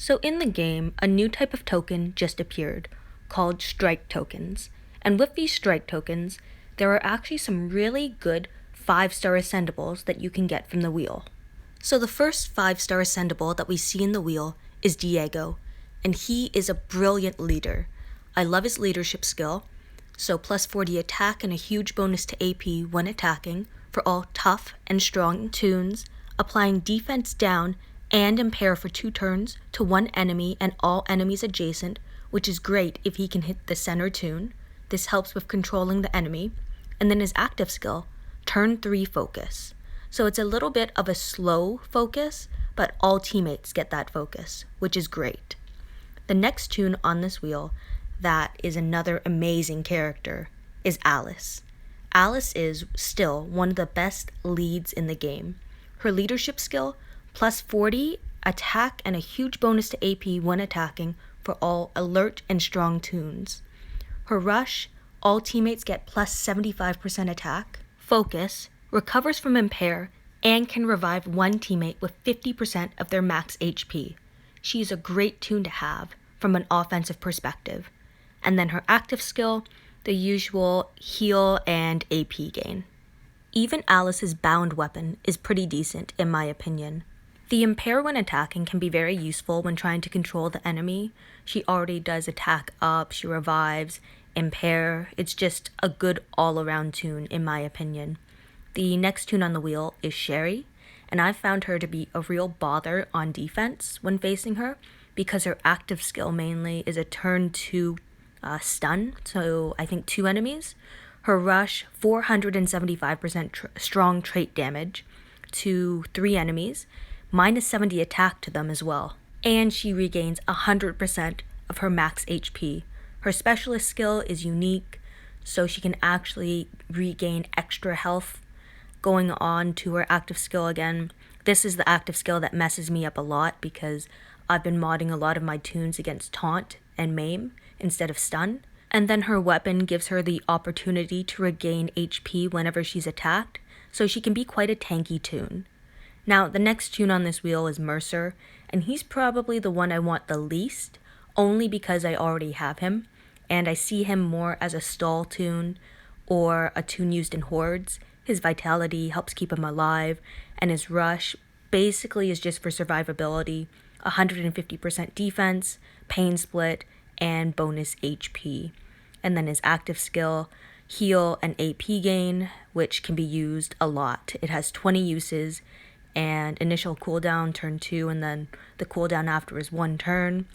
So in the game, a new type of token just appeared, called strike tokens. And with these strike tokens, there are actually some really good 5-star ascendables that you can get from the wheel. So the first 5-star ascendable that we see in the wheel is Diego, and he is a brilliant leader. I love his leadership skill, so plus 40 attack and a huge bonus to AP when attacking for all tough and strong tunes, applying defense down and impair for 2 turns to one enemy and all enemies adjacent, which is great if he can hit the center tune. This helps with controlling the enemy. And then his active skill, turn 3 focus. So it's a little bit of a slow focus, but all teammates get that focus, which is great. The next tune on this wheel that is another amazing character is Alice. Alice is still one of the best leads in the game. Her leadership skill, plus 40 attack and a huge bonus to AP when attacking for all alert and strong tunes. Her rush, all teammates get plus 75% attack. Focus, recovers from impair, and can revive one teammate with 50% of their max HP. She's a great tune to have from an offensive perspective. And then her active skill, the usual heal and AP gain. Even Alice's bound weapon is pretty decent in my opinion. The impair when attacking can be very useful when trying to control the enemy. She already does attack up, she revives, impair. It's just a good all-around tune in my opinion. The next tune on the wheel is Sherry, and I've found her to be a real bother on defense when facing her because her active skill mainly is a turn 2 stun, so I think 2 enemies. Her rush, 475% strong trait damage to 3 enemies, minus 70 attack to them as well. And she regains 100% of her max HP. Her specialist skill is unique, so she can actually regain extra health. Going on to her active skill again, this is the active skill that messes me up a lot because I've been modding a lot of my tunes against taunt and maim instead of stun. And then her weapon gives her the opportunity to regain HP whenever she's attacked, so she can be quite a tanky tune. Now, the next tune on this wheel is Mercer, and he's probably the one I want the least, only because I already have him, and I see him more as a stall tune or a tune used in hordes. His vitality helps keep him alive, and his rush basically is just for survivability, 150% defense, pain split, and bonus HP. And then his active skill, heal and AP gain, which can be used a lot. It has 20 uses, and initial cooldown turn 2, and then the cooldown after is 1 turn.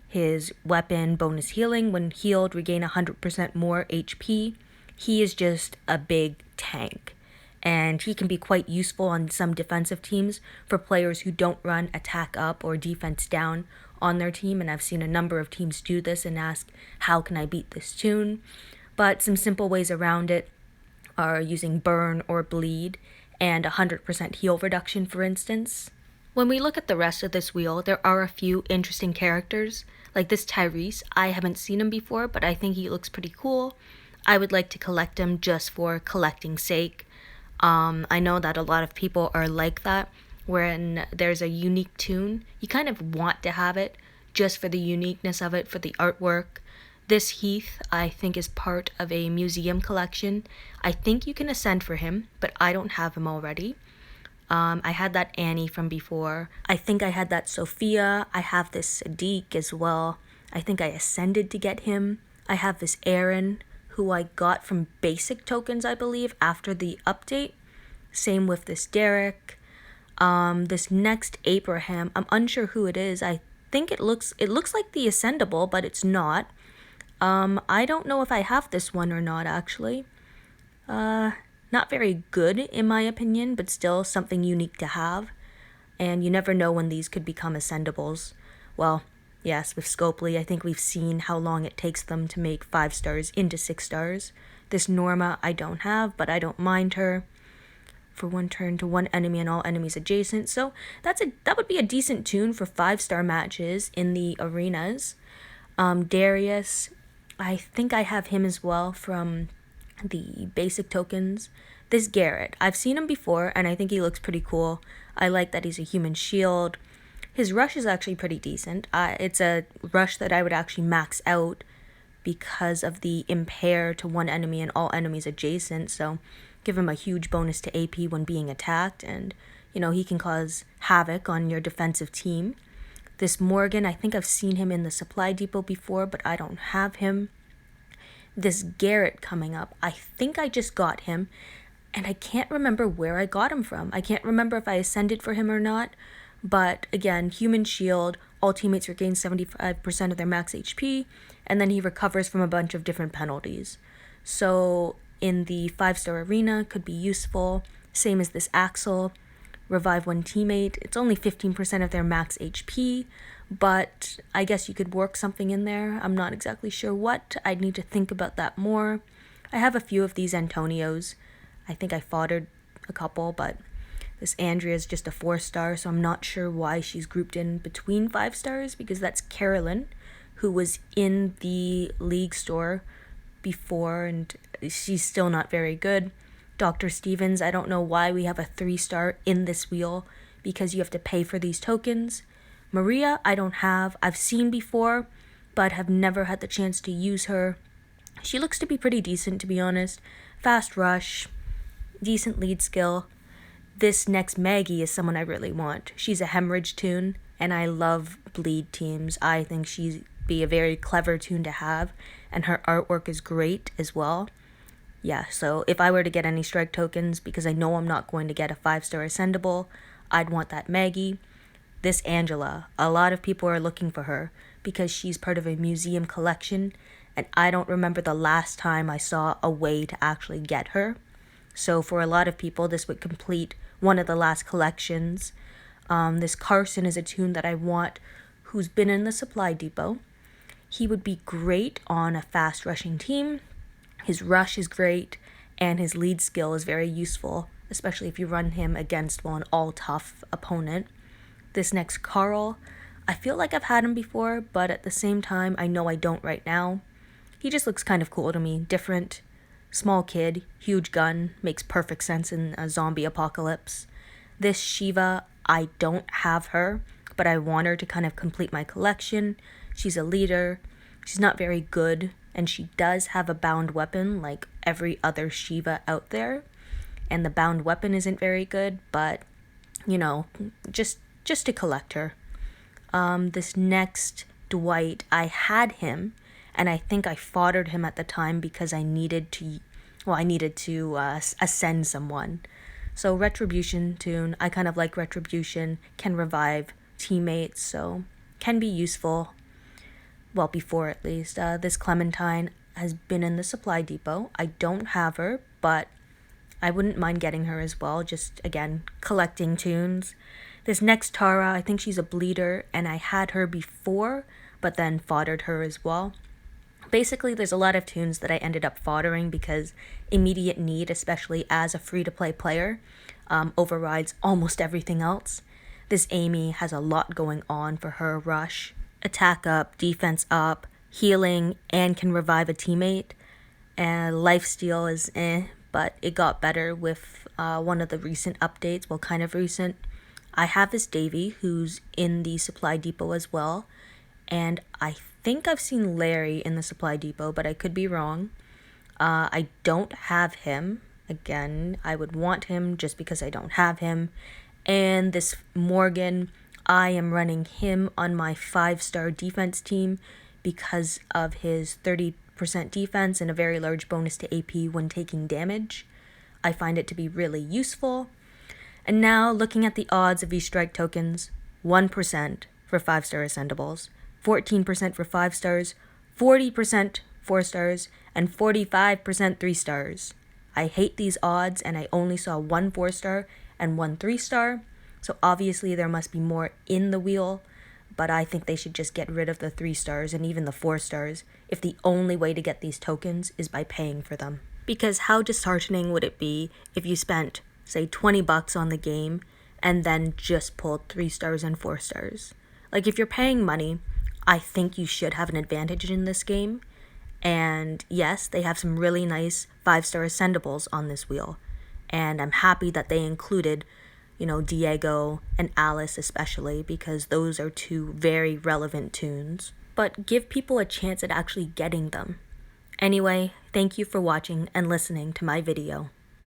His weapon, bonus healing, when healed, regain 100% more HP. He is just a big tank, and he can be quite useful on some defensive teams for players who don't run attack up or defense down on their team, and I've seen a number of teams do this and ask, how can I beat this tune? But some simple ways around it are using burn or bleed and 100% heal reduction, for instance. When we look at the rest of this wheel, there are a few interesting characters, like this Tyrese. I haven't seen him before, but I think he looks pretty cool. I would like to collect him just for collecting's sake. I know that a lot of people are like that. When there's a unique tune, you kind of want to have it just for the uniqueness of it, for the artwork. This Heath, I think, is part of a museum collection. I think you can ascend for him, but I don't have him already. I had that Annie from before. I think I had that Sophia. I have this Sadiq as well. I think I ascended to get him. I have this Aaron, who I got from basic tokens, I believe, after the update. Same with this Derek. This next Abraham, I'm unsure who it is. I think it looks like the ascendable, but it's not. I don't know if I have this one or not, actually. Not very good in my opinion, but still something unique to have. And you never know when these could become ascendables. Well, yes, with Scopely, I think we've seen how long it takes them to make 5 stars into 6 stars. This Norma I don't have, but I don't mind her. For 1 turn to 1 enemy and all enemies adjacent. So that would be a decent tune for 5-star matches in the arenas. Darius, I think I have him as well from the basic tokens. This Garrett, I've seen him before and I think he looks pretty cool. I like that he's a human shield. His rush is actually pretty decent. It's a rush that I would actually max out because of the impair to one enemy and all enemies adjacent, so give him a huge bonus to AP when being attacked, and he can cause havoc on your defensive team. This Morgan, I think I've seen him in the supply depot before, but I don't have him. This Garrett coming up, I think I just got him, and I can't remember where I got him from. I can't remember if I ascended for him or not, but again, human shield, all teammates regain 75% of their max HP, and then he recovers from a bunch of different penalties. So in the 5-star arena, could be useful. Same as this Axel. Revive one teammate. It's only 15% of their max HP, but I guess you could work something in there. I'm not exactly sure what. I'd need to think about that more. I have a few of these Antonios. I think I foddered a couple, but this Andrea is just a 4-star, so I'm not sure why she's grouped in between 5 stars, because that's Carolyn, who was in the league store before, and she's still not very good. Dr. Stevens, I don't know why we have a 3-star in this wheel, because you have to pay for these tokens. Maria, I don't have. I've seen before, but have never had the chance to use her. She looks to be pretty decent, to be honest. Fast rush, decent lead skill. This next Maggie is someone I really want. She's a hemorrhage toon, and I love bleed teams. I think she'd be a very clever toon to have, and her artwork is great as well. Yeah, so if I were to get any strike tokens, because I know I'm not going to get a 5-star ascendable, I'd want that Maggie. This Angela, a lot of people are looking for her because she's part of a museum collection, and I don't remember the last time I saw a way to actually get her. So for a lot of people, this would complete one of the last collections. This Carson is a toon that I want, who's been in the supply depot. He would be great on a fast rushing team. His rush is great, and his lead skill is very useful, especially if you run him against an all-tough opponent. This next Carl, I feel like I've had him before, but at the same time, I know I don't right now. He just looks kind of cool to me, different. Small kid, huge gun, makes perfect sense in a zombie apocalypse. This Shiva, I don't have her, but I want her to kind of complete my collection. She's a leader. She's not very good, and she does have a bound weapon like every other Shiva out there. And the bound weapon isn't very good, but, just to collect her. This next Dwight, I had him, and I think I foddered him at the time because I needed to ascend someone. So Retribution toon, I kind of like Retribution, can revive teammates, so can be useful. Well, before at least. This Clementine has been in the supply depot. I don't have her, but I wouldn't mind getting her as well, just, again, collecting toons. This next Tara, I think she's a bleeder, and I had her before, but then foddered her as well. Basically, there's a lot of toons that I ended up foddering because immediate need, especially as a free-to-play player, overrides almost everything else. This Amy has a lot going on for her rush. Attack up, defense up, healing, and can revive a teammate. And lifesteal is but it got better with one of the recent updates, well, kind of recent. I have this Davy, who's in the supply depot as well, and I think I've seen Larry in the supply depot, but I could be wrong. I don't have him. Again, I would want him just because I don't have him. And this Morgan, I am running him on my 5-star defense team because of his 30% defense and a very large bonus to AP when taking damage. I find it to be really useful. And now, looking at the odds of these strike tokens, 1% for 5-star ascendables, 14% for 5 stars, 40% 4 stars, and 45% 3 stars. I hate these odds, and I only saw 1 4-star and 1 3-star, so obviously there must be more in the wheel, but I think they should just get rid of the 3 stars and even the 4 stars if the only way to get these tokens is by paying for them. Because how disheartening would it be if you spent, say, $20 on the game and then just pulled 3 stars and 4 stars? Like, if you're paying money, I think you should have an advantage in this game. And yes, they have some really nice 5-star ascendables on this wheel. And I'm happy that they included Diego and Alice especially, because those are two very relevant tunes. But give people a chance at actually getting them. Anyway, thank you for watching and listening to my video.